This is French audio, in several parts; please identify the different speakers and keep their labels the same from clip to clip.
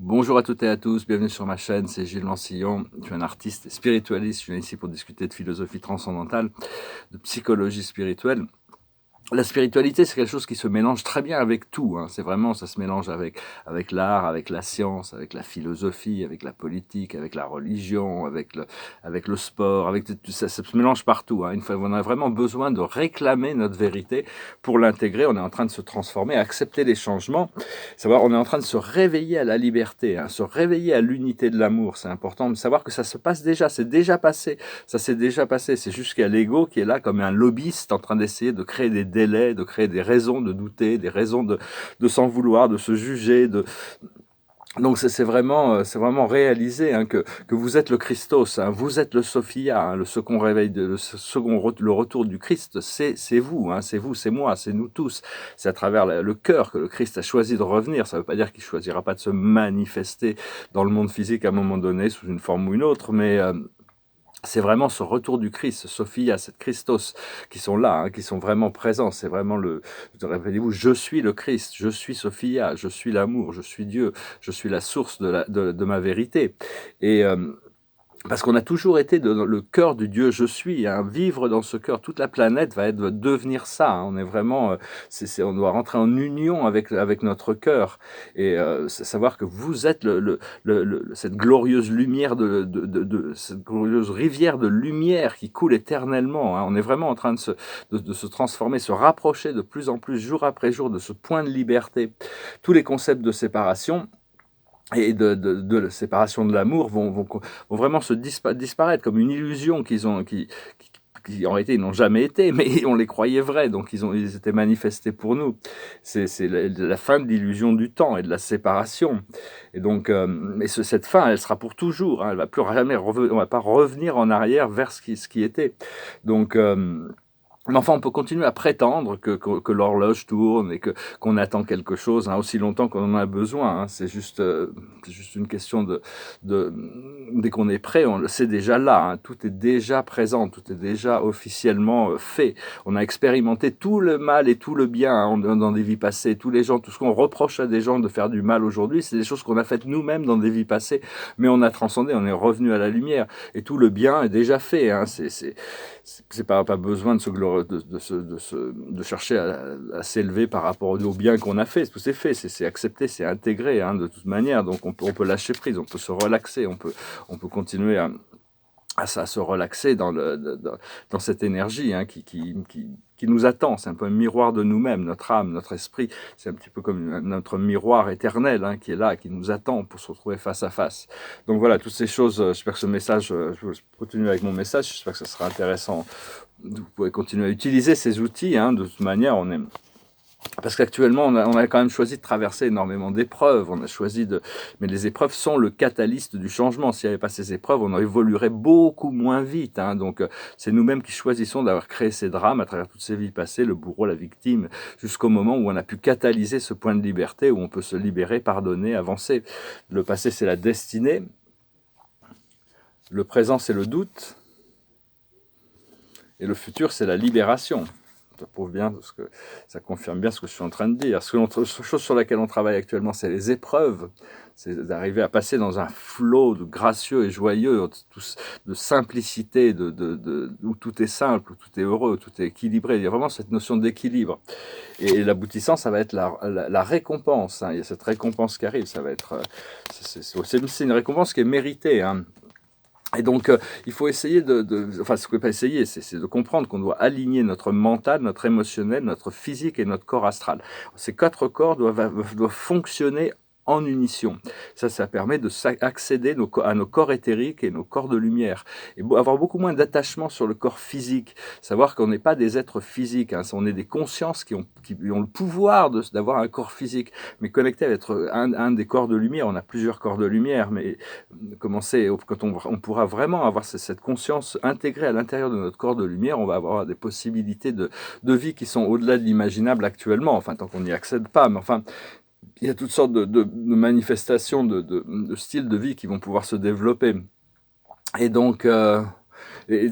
Speaker 1: Bonjour à toutes et à tous, bienvenue sur ma chaîne, c'est Gilles Lancillon, je suis un artiste et spiritualiste, je viens ici pour discuter de philosophie transcendantale, de psychologie spirituelle. La spiritualité, c'est quelque chose qui se mélange très bien avec tout, hein. C'est vraiment, ça se mélange avec l'art, avec la science, avec la philosophie, avec la politique, avec la religion, avec le sport, ça se mélange partout, hein. Une fois, on a vraiment besoin de réclamer notre vérité pour l'intégrer. On est en train de se transformer, accepter les changements. Savoir, on est en train de se réveiller à la liberté, hein, se réveiller à l'unité de l'amour. C'est important de savoir que ça se passe déjà, c'est déjà passé. Ça s'est déjà passé. C'est juste qu'il y a l'ego qui est là comme un lobbyiste en train d'essayer de créer des délais, de créer des raisons de douter, des raisons de s'en vouloir, de se juger. Donc c'est vraiment réaliser, hein, que vous êtes le Christos, hein, vous êtes le Sophia, hein, le second réveil, le retour du Christ, c'est vous, hein, c'est vous, c'est moi, c'est nous tous. C'est à travers le cœur que le Christ a choisi de revenir. Ça ne veut pas dire qu'il choisira pas de se manifester dans le monde physique à un moment donné sous une forme ou une autre, mais c'est vraiment ce retour du Christ, Sophia, cette Christos, qui sont là, hein, qui sont vraiment présents. C'est vraiment rappelez-vous, je suis le Christ, je suis Sophia, je suis l'amour, je suis Dieu, je suis la source de ma vérité. Et parce qu'on a toujours été dans le cœur du Dieu je suis, hein, vivre dans ce cœur. Toute la planète va devenir ça, hein. On est vraiment, on doit rentrer en union avec notre cœur et savoir que vous êtes cette glorieuse lumière cette glorieuse rivière de lumière qui coule éternellement, hein. On est vraiment en train de se transformer, se rapprocher de plus en plus jour après jour de ce point de liberté. Tous les concepts de séparation et de la séparation de l'amour vont vraiment disparaître comme une illusion qui en réalité ils n'ont jamais été, mais on les croyait vrais, donc ils étaient manifestés pour nous. C'est la fin de l'illusion du temps et de la séparation. Et donc, cette fin, elle sera pour toujours, hein, elle va plus jamais on va pas revenir en arrière vers ce qui était. Donc, mais enfin, on peut continuer à prétendre que l'horloge tourne et qu'on attend quelque chose, hein, aussi longtemps qu'on en a besoin, hein. C'est juste une question dès qu'on est prêt, c'est déjà là, hein. Tout est déjà présent, tout est déjà officiellement fait. On a expérimenté tout le mal et tout le bien, hein, dans des vies passées. Tous les gens, tout ce qu'on reproche à des gens de faire du mal aujourd'hui, c'est des choses qu'on a faites nous-mêmes dans des vies passées, mais on a transcendé, on est revenu à la lumière et tout le bien est déjà fait, hein. C'est pas besoin de chercher à s'élever par rapport au bien qu'on a fait. Tout c'est fait, c'est accepté, c'est intégré, hein, de toute manière. Donc on peut lâcher prise, on peut se relaxer, on peut continuer à se relaxer dans cette énergie, hein, qui nous attend. C'est un peu un miroir de nous-mêmes, notre âme, notre esprit. C'est un petit peu comme notre miroir éternel, hein, qui est là, qui nous attend pour se retrouver face à face. Donc voilà, toutes ces choses, j'espère que ce message, je vais continuer avec mon message, j'espère que ça sera intéressant. Vous pouvez continuer à utiliser ces outils, hein, de toute manière, parce qu'actuellement, on a quand même choisi de traverser énormément d'épreuves. Mais les épreuves sont le catalyste du changement. S'il n'y avait pas ces épreuves, on évoluerait beaucoup moins vite, hein. Donc, c'est nous-mêmes qui choisissons d'avoir créé ces drames à travers toutes ces vies passées, le bourreau, la victime, jusqu'au moment où on a pu catalyser ce point de liberté, où on peut se libérer, pardonner, avancer. Le passé, c'est la destinée. Le présent, c'est le doute. Et le futur, c'est la libération. Ça prouve bien, ça confirme bien ce que je suis en train de dire. La chose sur laquelle on travaille actuellement, c'est les épreuves. C'est d'arriver à passer dans un flot de gracieux et joyeux, de simplicité, où tout est simple, où tout est heureux, où tout est équilibré. Il y a vraiment cette notion d'équilibre. Et l'aboutissant, ça va être la récompense, hein. Il y a cette récompense qui arrive. Ça va être, c'est une récompense qui est méritée, hein. Et donc, il faut essayer enfin, ce qu'on peut pas essayer, c'est de comprendre qu'on doit aligner notre mental, notre émotionnel, notre physique et notre corps astral. Ces 4 corps doivent fonctionner en unition. Ça permet d'accéder à nos corps éthériques et nos corps de lumière. Et avoir beaucoup moins d'attachement sur le corps physique. Savoir qu'on n'est pas des êtres physiques, hein. On est des consciences qui ont le pouvoir d'avoir un corps physique. Mais connecté avec un des corps de lumière, on a plusieurs corps de lumière, mais quand on pourra vraiment avoir cette conscience intégrée à l'intérieur de notre corps de lumière, on va avoir des possibilités de vie qui sont au-delà de l'imaginable actuellement, enfin tant qu'on n'y accède pas, mais enfin il y a toutes sortes de manifestations de styles de vie qui vont pouvoir se développer. Et donc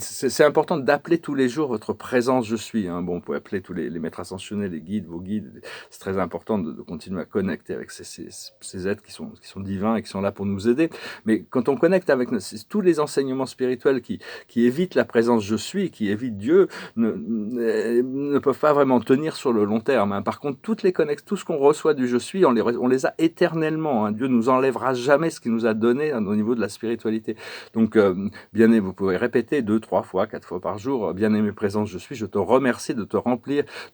Speaker 1: c'est important d'appeler tous les jours votre présence je suis. Hein. Bon, vous pouvez appeler tous les maîtres ascensionnés, les guides, vos guides. C'est très important de continuer à connecter avec ces êtres qui sont divins et qui sont là pour nous aider. Mais quand on connecte avec tous les enseignements spirituels qui évitent la présence je suis, qui évitent Dieu, ne peuvent pas vraiment tenir sur le long terme. Hein. Par contre, tout ce qu'on reçoit du je suis, on les a éternellement. Hein. Dieu nous enlèvera jamais ce qu'il nous a donné au niveau de la spiritualité. Donc, bien aimé, vous pouvez répéter 2, 3 fois, 4 fois par jour, bien aimé présence je suis, je te remercie de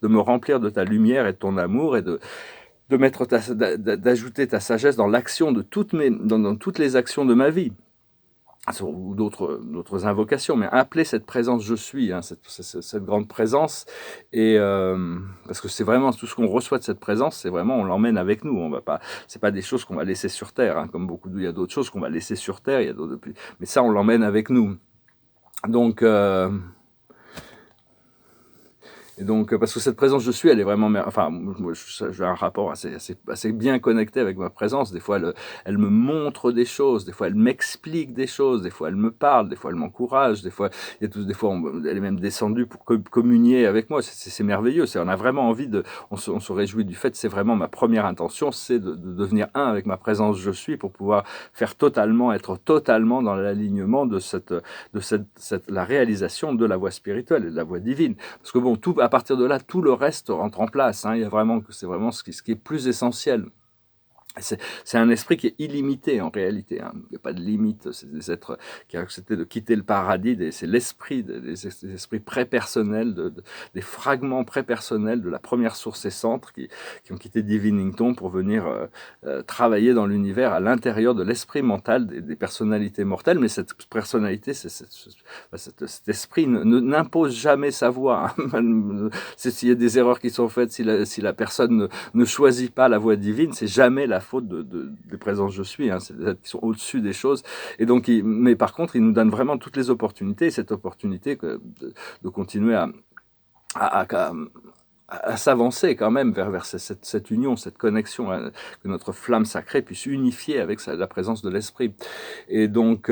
Speaker 1: me remplir de ta lumière et de ton amour et d'ajouter ta sagesse dans l'action de dans toutes les actions de ma vie. Ou d'autres invocations, mais appelez cette présence je suis, hein, cette grande présence, et parce que c'est vraiment tout ce qu'on reçoit de cette présence, c'est vraiment on l'emmène avec nous. On va pas, c'est pas des choses qu'on va laisser sur terre, hein, comme il y a d'autres choses qu'on va laisser sur terre, mais ça on l'emmène avec nous. Donc et donc, parce que cette présence je suis, elle est vraiment... Enfin, moi, j'ai un rapport assez bien connecté avec ma présence. Des fois, elle me montre des choses, des fois, elle m'explique des choses, des fois, elle me parle, des fois, elle m'encourage, des fois, elle est même descendue pour communier avec moi. C'est merveilleux. On a vraiment envie on se réjouit du fait, c'est vraiment ma première intention, c'est de devenir un avec ma présence je suis pour pouvoir être totalement dans l'alignement de la réalisation de la voie spirituelle et de la voie divine. Parce que bon, à partir de là, tout le reste rentre en place. Hein. C'est vraiment ce qui est plus essentiel. C'est un esprit qui est illimité en réalité. Hein. Il n'y a pas de limite. C'est des êtres qui ont accepté de quitter le paradis. C'est l'esprit, des esprits prépersonnels, des fragments prépersonnels de la première source et centre qui ont quitté Divinington pour venir travailler dans l'univers à l'intérieur de l'esprit mental des personnalités mortelles. Mais cette personnalité, cet esprit n'impose jamais sa voie. Hein. S'il y a des erreurs qui sont faites, si la personne ne choisit pas la voie divine, c'est jamais la faute des présences je suis, hein, c'est des êtres qui sont au-dessus des choses, et donc mais par contre, il nous donne vraiment toutes les opportunités, et cette opportunité de continuer à s'avancer quand même vers cette union, cette connexion, que notre flamme sacrée puisse unifier avec la présence de l'esprit. Et donc...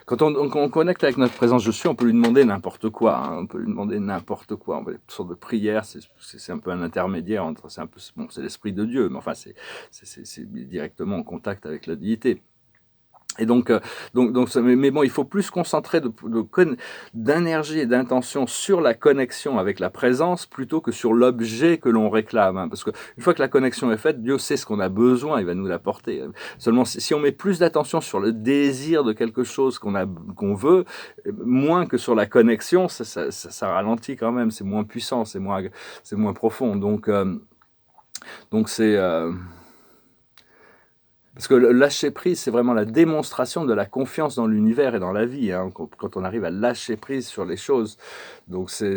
Speaker 1: Quand on connecte avec notre présence je suis, on peut lui demander n'importe quoi. Hein, on peut lui demander n'importe quoi. On va toutes sortes de prières. C'est un peu un intermédiaire entre. C'est l'esprit de Dieu, mais enfin c'est directement en contact avec la divinité. Et donc mais bon, il faut plus se concentrer d'énergie et d'intention sur la connexion avec la présence plutôt que sur l'objet que l'on réclame. Hein, parce que une fois que la connexion est faite, Dieu sait ce qu'on a besoin, il va nous l'apporter. Seulement, si on met plus d'attention sur le désir de quelque chose qu'on veut, moins que sur la connexion, ça ralentit quand même. C'est moins puissant, c'est moins profond. Donc c'est parce que le lâcher prise, c'est vraiment la démonstration de la confiance dans l'univers et dans la vie, hein, quand on arrive à lâcher prise sur les choses. Donc c'est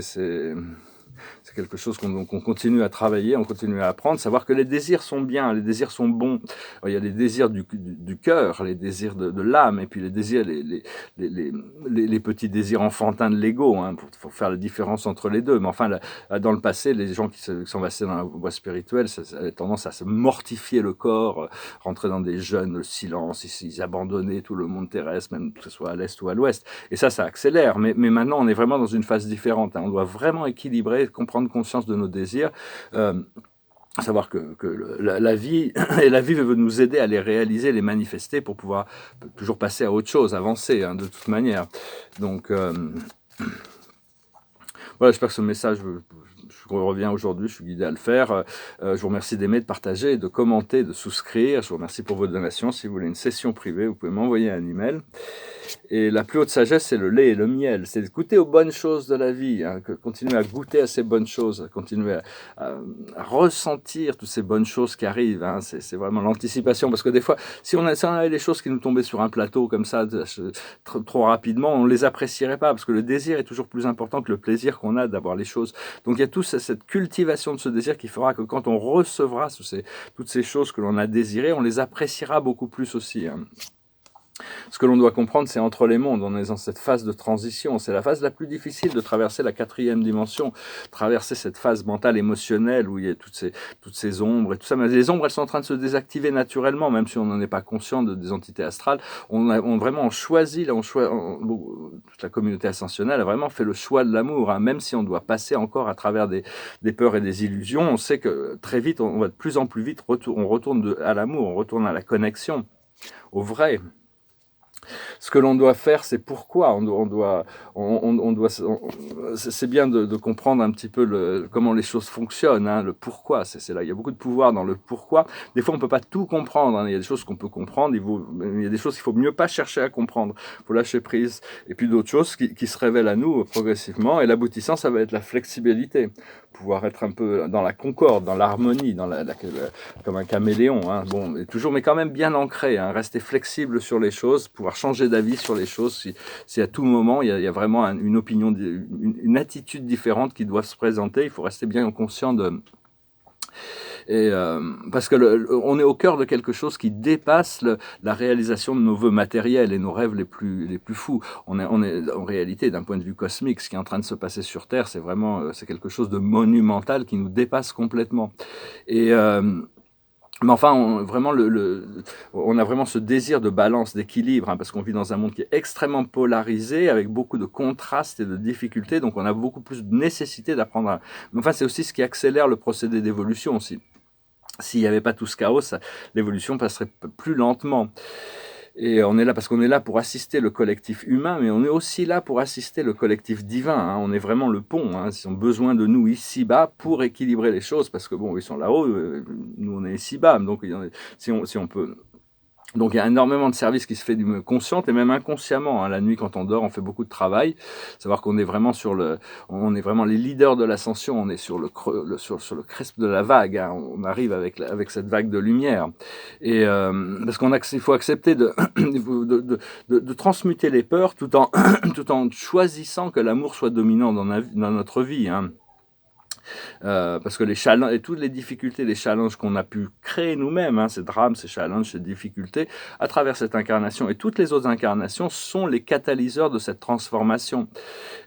Speaker 1: quelque chose qu'on continue à travailler, on continue à apprendre, savoir que les désirs sont bien, les désirs sont bons. Alors, il y a les désirs du cœur, les désirs de l'âme, et puis les désirs, les petits désirs enfantins de l'ego, hein, pour faire la différence entre les deux. Mais enfin, dans le passé, les gens qui sont passés dans la voie spirituelle, ça avait tendance à se mortifier le corps, rentrer dans des jeûnes, le silence, ils abandonnaient tout le monde terrestre, même que ce soit à l'est ou à l'ouest. Et ça accélère. Mais maintenant, on est vraiment dans une phase différente. Hein. On doit vraiment équilibrer, prendre conscience de nos désirs, savoir que la vie et la vie veut nous aider à les réaliser, les manifester pour pouvoir toujours passer à autre chose, avancer, hein, de toute manière. Donc voilà, j'espère que ce message je reviens aujourd'hui, je suis guidé à le faire. Je vous remercie d'aimer, de partager, de commenter, de souscrire. Je vous remercie pour vos donations. Si vous voulez une session privée, vous pouvez m'envoyer un email. Et la plus haute sagesse, c'est le lait et le miel. C'est de goûter aux bonnes choses de la vie, hein, continuer à goûter à ces bonnes choses, continuer à ressentir toutes ces bonnes choses qui arrivent. Hein. C'est vraiment l'anticipation. Parce que des fois, si on avait les choses qui nous tombaient sur un plateau comme ça, trop rapidement, on ne les apprécierait pas. Parce que le désir est toujours plus important que le plaisir qu'on a d'avoir les choses. Donc il y a toute cette cultivation de ce désir qui fera que quand on recevra toutes ces choses que l'on a désirées, on les appréciera beaucoup plus aussi. Hein. Ce que l'on doit comprendre, c'est entre les mondes, on est dans cette phase de transition, c'est la phase la plus difficile de traverser la 4e dimension, traverser cette phase mentale, émotionnelle, où il y a toutes ces ombres et tout ça. Mais les ombres, elles sont en train de se désactiver naturellement, même si on n'en est pas conscient des entités astrales. On choisit, toute la communauté ascensionnelle a vraiment fait le choix de l'amour, hein, même si on doit passer encore à travers des peurs et des illusions. On sait que très vite, on va de plus en plus vite, on retourne à l'amour, on retourne à la connexion, au vrai. Ce que l'on doit faire, c'est pourquoi c'est bien de comprendre un petit peu comment les choses fonctionnent, hein, le pourquoi. C'est là, il y a beaucoup de pouvoir dans le pourquoi. Des fois, on peut pas tout comprendre, hein. Il y a des choses qu'on peut comprendre, il y a des choses qu'il faut mieux pas chercher à comprendre. Il faut lâcher prise. Et puis d'autres choses qui se révèlent à nous progressivement. Et l'aboutissant, ça va être la flexibilité, pouvoir être un peu dans la concorde, dans l'harmonie, comme un caméléon, hein. Bon, mais quand même bien ancré, hein, rester flexible sur les choses, pouvoir changer d'avis sur les choses, si à tout moment il y a vraiment une opinion, une attitude différente qui doit se présenter, il faut rester bien conscient parce que on est au cœur de quelque chose qui dépasse la réalisation de nos vœux matériels et nos rêves les plus fous. On est en réalité, d'un point de vue cosmique, ce qui est en train de se passer sur Terre, c'est quelque chose de monumental qui nous dépasse complètement. Mais enfin, on a vraiment ce désir de balance, d'équilibre, hein, parce qu'on vit dans un monde qui est extrêmement polarisé, avec beaucoup de contrastes et de difficultés, donc on a beaucoup plus de nécessité d'apprendre. Mais enfin, c'est aussi ce qui accélère le procédé d'évolution aussi. S'il n'y avait pas tout ce chaos, l'évolution passerait plus lentement. Et on est là parce qu'on est là pour assister le collectif humain, mais on est aussi là pour assister le collectif divin, hein. On est vraiment le pont, hein. Ils ont besoin de nous ici-bas pour équilibrer les choses, parce que bon, ils sont là-haut, nous on est ici-bas, donc si on peut... Donc il y a énormément de services qui se fait du conscient et même inconsciemment, hein. La nuit, quand on dort, on fait beaucoup de travail. Savoir qu'on est vraiment on est vraiment les leaders de l'ascension. On est sur le crest de la vague, hein. On arrive avec cette vague de lumière. Et parce il faut accepter de transmuter les peurs tout en choisissant que l'amour soit dominant dans notre vie, hein. Parce que les challenges et toutes les difficultés, les challenges qu'on a pu créer nous-mêmes, hein, ces drames, ces challenges, ces difficultés, à travers cette incarnation et toutes les autres incarnations sont les catalyseurs de cette transformation.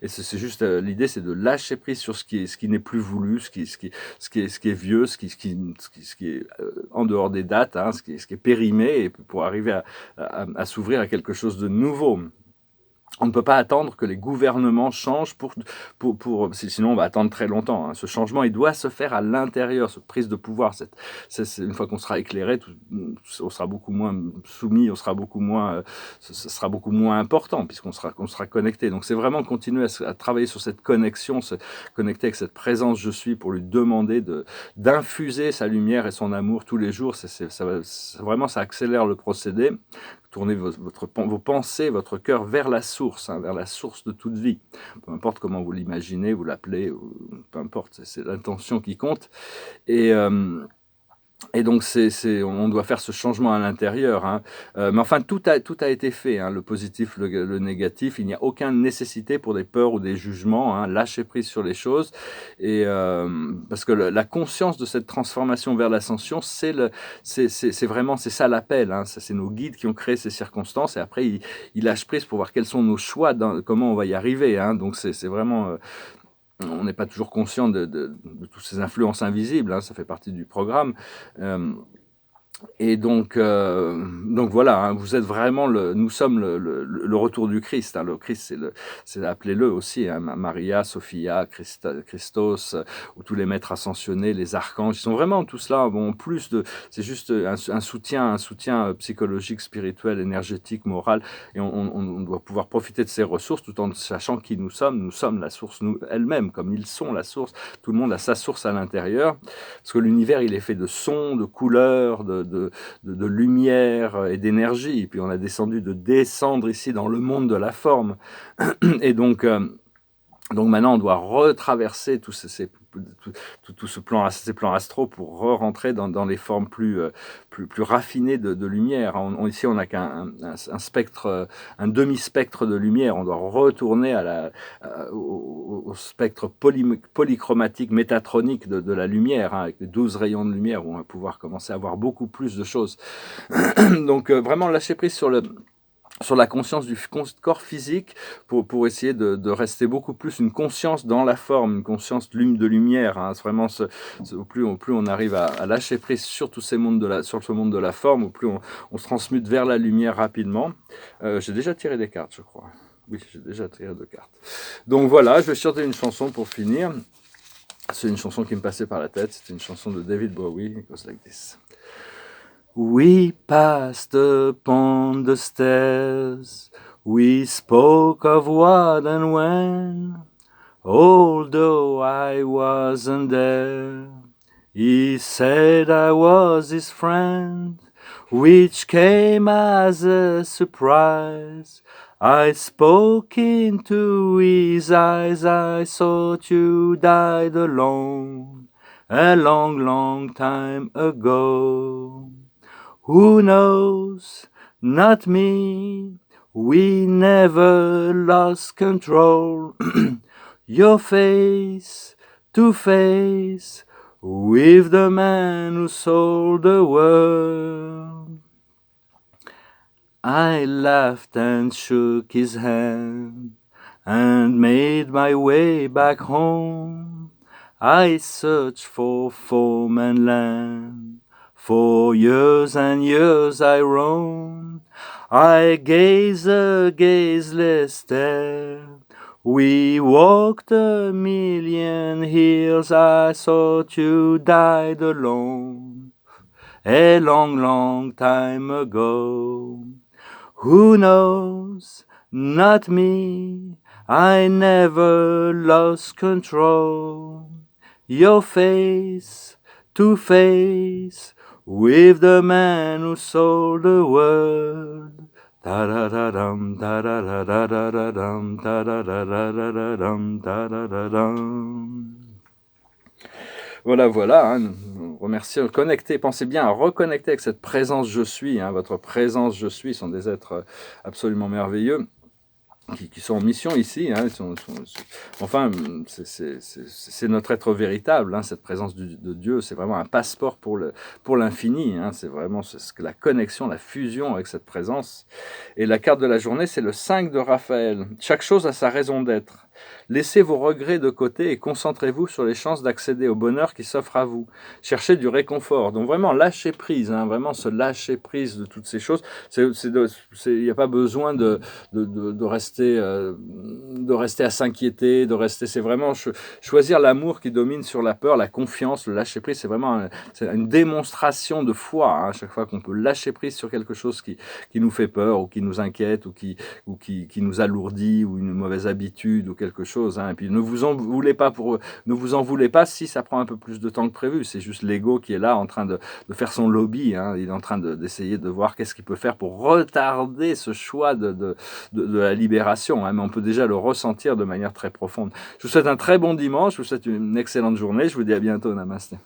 Speaker 1: Et c'est juste l'idée, c'est de lâcher prise sur ce qui n'est plus voulu, ce qui est vieux, ce qui est en dehors des dates, hein, ce qui est périmé, et pour arriver à s'ouvrir à quelque chose de nouveau. On ne peut pas attendre que les gouvernements changent sinon on va attendre très longtemps, hein. Ce changement, il doit se faire à l'intérieur, cette prise de pouvoir. Une fois qu'on sera éclairé, on sera beaucoup moins soumis, ce sera beaucoup moins important puisqu'on sera connecté. Donc c'est vraiment continuer à travailler sur cette connexion, se connecter avec cette présence je suis pour lui demander d'infuser sa lumière et son amour tous les jours. Vraiment, ça accélère le procédé. Tournez vos pensées, votre cœur vers la source, hein, vers la source de toute vie. Peu importe comment vous l'imaginez, vous l'appelez, peu importe, c'est l'intention qui compte. Et donc, on doit faire ce changement à l'intérieur, hein. Mais enfin, tout a été fait, hein, le positif, le négatif. Il n'y a aucune nécessité pour des peurs ou des jugements, hein. Lâcher prise sur les choses. Et parce que la conscience de cette transformation vers l'ascension, c'est ça l'appel, hein. C'est nos guides qui ont créé ces circonstances. Et après, ils lâchent prise pour voir quels sont nos choix, comment on va y arriver, hein. Donc, c'est vraiment... on n'est pas toujours conscient de toutes ces influences invisibles, hein, ça fait partie du programme. Et donc voilà, hein, vous êtes vraiment nous sommes le retour du Christ, hein. Le Christ, appelez-le aussi, hein, Maria, Sophia, Christos, ou tous les maîtres ascensionnés, les archanges, ils sont vraiment tous là. Bon, c'est juste un soutien psychologique, spirituel, énergétique, moral, et on doit pouvoir profiter de ces ressources tout en sachant qui nous sommes. Nous sommes la source, nous elle-même, comme ils sont la source. Tout le monde a sa source à l'intérieur, parce que l'univers, il est fait de sons, de couleurs, de lumière et d'énergie. Et puis on a descendre ici dans le monde de la forme. Et donc maintenant, on doit retraverser tout ce ces plans astraux pour rentrer dans les formes plus raffinées de lumière. Ici, on n'a qu'un spectre, un demi-spectre de lumière. On doit retourner au spectre polychromatique, métatronique de la lumière, hein, avec les 12 rayons de lumière, où on va pouvoir commencer à voir beaucoup plus de choses. Donc, vraiment lâcher prise sur sur la conscience du corps physique pour essayer de rester beaucoup plus une conscience dans la forme, une conscience de lumière. Hein. C'est vraiment au plus on arrive à lâcher prise sur tous ces mondes sur ce monde de la forme, au plus on se transmute vers la lumière rapidement. J'ai déjà tiré des cartes, je crois. Oui, j'ai déjà tiré 2 cartes. Donc voilà, je vais chanter une chanson pour finir. C'est une chanson qui me passait par la tête. C'est une chanson de David Bowie. It goes like this. We passed upon the stairs, we spoke of what and when, although I wasn't there. He said I was his friend, which came as a surprise. I spoke into his eyes, I thought you died alone, a long, long time ago. Who knows? Not me. We never lost control. Your face to face with the man who sold the world. I laughed and shook his hand and made my way back home. I searched for form and land. For years and years I roamed, I gazed a gazeless stare. We walked a million hills, I thought you died alone, a long, long time ago. Who knows? Not me, I never lost control. Your face to face with the man who sold the world. Ta-da-da-dum, ta-da-da-da-da-dum, ta-da-da-da-da-dum, ta-da-da-dum. Voilà, voilà, hein, remerciez, connectez, pensez bien à reconnecter avec cette présence je suis, hein, votre présence je suis sont des êtres absolument merveilleux. Qui sont en mission ici, hein, enfin, c'est notre être véritable, hein, cette présence de Dieu, c'est vraiment un passeport pour l'infini, hein, c'est vraiment la connexion, la fusion avec cette présence. Et la carte de la journée, c'est le 5 de Raphaël. Chaque chose a sa raison d'être. Laissez vos regrets de côté et concentrez-vous sur les chances d'accéder au bonheur qui s'offre à vous. Cherchez du réconfort. Donc vraiment lâcher prise, hein, vraiment se lâcher prise de toutes ces choses. Il n'y a pas besoin de rester à s'inquiéter, c'est vraiment choisir l'amour qui domine sur la peur, la confiance, le lâcher prise. C'est vraiment une démonstration de foi, hein, à chaque fois qu'on peut lâcher prise sur quelque chose qui nous fait peur ou qui nous inquiète ou qui nous alourdit ou une mauvaise habitude ou quelque chose. Hein. Et puis ne vous en voulez pas si ça prend un peu plus de temps que prévu. C'est juste l'ego qui est là en train de faire son lobby. Hein. Il est en train d'essayer de voir qu'est-ce qu'il peut faire pour retarder ce choix de la libération. Hein. Mais on peut déjà le ressentir de manière très profonde. Je vous souhaite un très bon dimanche. Je vous souhaite une excellente journée. Je vous dis à bientôt. Namasté.